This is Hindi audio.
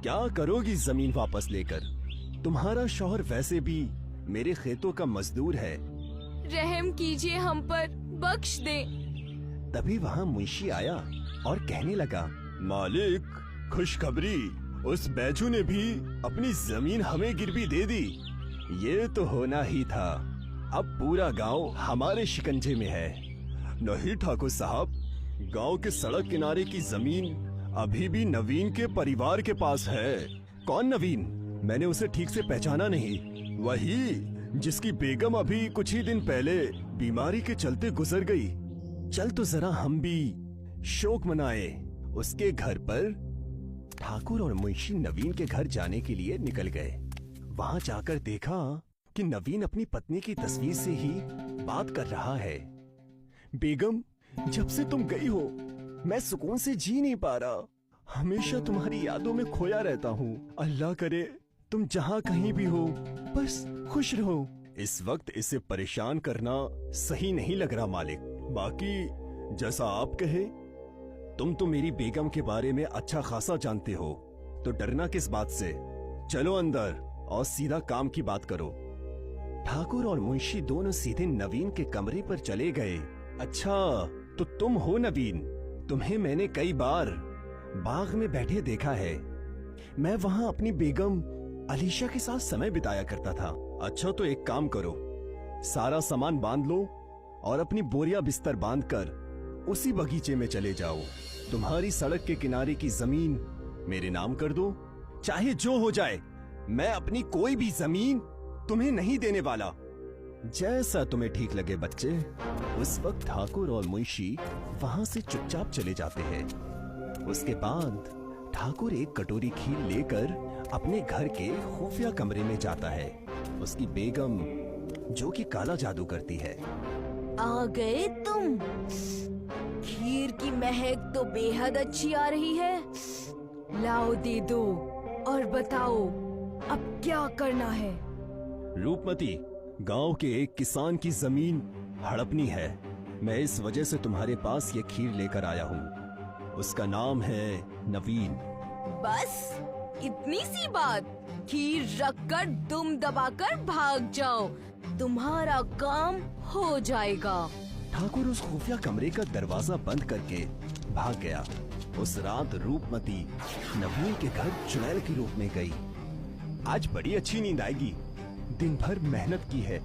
क्या करोगी जमीन वापस लेकर? तुम्हारा शौहर वैसे भी मेरे खेतों का मजदूर है। रहम कीजिए हम पर, बख्श दे। तभी वहाँ मुंशी आया और कहने लगा, मालिक, खुशखबरी, उस बैजू ने भी अपनी जमीन हमें गिरवी दे दी। ये तो होना ही था। अब पूरा गांव हमारे शिकंजे में है। नहीं ठाकुर साहब, गांव के सड़क किनारे की जमीन अभी भी नवीन के परिवार के पास है। कौन नवीन? मैंने उसे ठीक से पहचाना नहीं। वही जिसकी बेगम अभी कुछ ही दिन पहले बीमारी के चलते गुजर गई। चल तो जरा हम भी शोक मनाए उसके घर पर। ठाकुर और मुंशी नवीन के घर जाने के लिए निकल गए। वहां जाकर देखा कि नवीन अपनी पत्नी की तस्वीर से ही बात कर रहा है। बेगम, जब से तुम गई हो मैं सुकून से जी नहीं पा रहा। हमेशा तुम्हारी यादों में खोया रहता हूँ। अल्लाह करे तुम जहाँ कहीं भी हो बस खुश रहो। इस वक्त इसे परेशान करना सही नहीं लग रहा मालिक। बाकी जैसा आप कहे। तुम तो मेरी बेगम के बारे में अच्छा खासा जानते हो, तो डरना किस बात से। चलो अंदर और सीधा काम की बात करो। ठाकुर और मुंशी दोनों सीधे नवीन के कमरे पर चले गए। अच्छा, तो तुम हो नवीन? तुम्हें मैंने कई बार बाग में बैठे देखा है। मैं वहाँ अपनी बेगम अलीशा के साथ समय बिताया करता था। अच्छा, तो एक काम करो, सारा सामान बांध लो और अपनी बोरिया बिस्तर बांधकर उसी बगीचे में चले जाओ। तुम्हारी सड़क के किनारे की जमीन मेरे नाम कर दो। चाहे जो हो जाए, मैं अपनी कोई भी जमीन तुम्हें नहीं देने वाला। जैसा तुम्हें ठीक लगे बच्चे। उस वक्त ठाकुर और मुंशी वहां से चुपचाप चले जाते हैं। उसके बाद ठाकुर एक कटोरी खीर लेकर अपने घर के खुफिया कमरे में जाता है। उसकी बेगम, जो कि काला जादू करती है। आ गए तुम? खीर की महक तो बेहद अच्छी आ रही है। लाओ दे दो और बताओ अब क्या करना है। रूपमती, गांव के एक किसान की जमीन हड़पनी है। मैं इस वजह से तुम्हारे पास ये खीर लेकर आया हूँ। उसका नाम है नवीन। बस इतनी सी बात? खीर रखकर दुम दबाकर भाग जाओ, तुम्हारा काम हो जाएगा। ठाकुर उस खुफिया कमरे का दरवाजा बंद करके भाग गया। उस रात रूपमती नवीन के घर चुड़ैल के रूप में गई। आज बड़ी अच्छी नींद आएगी। दिन भर मेहनत की है,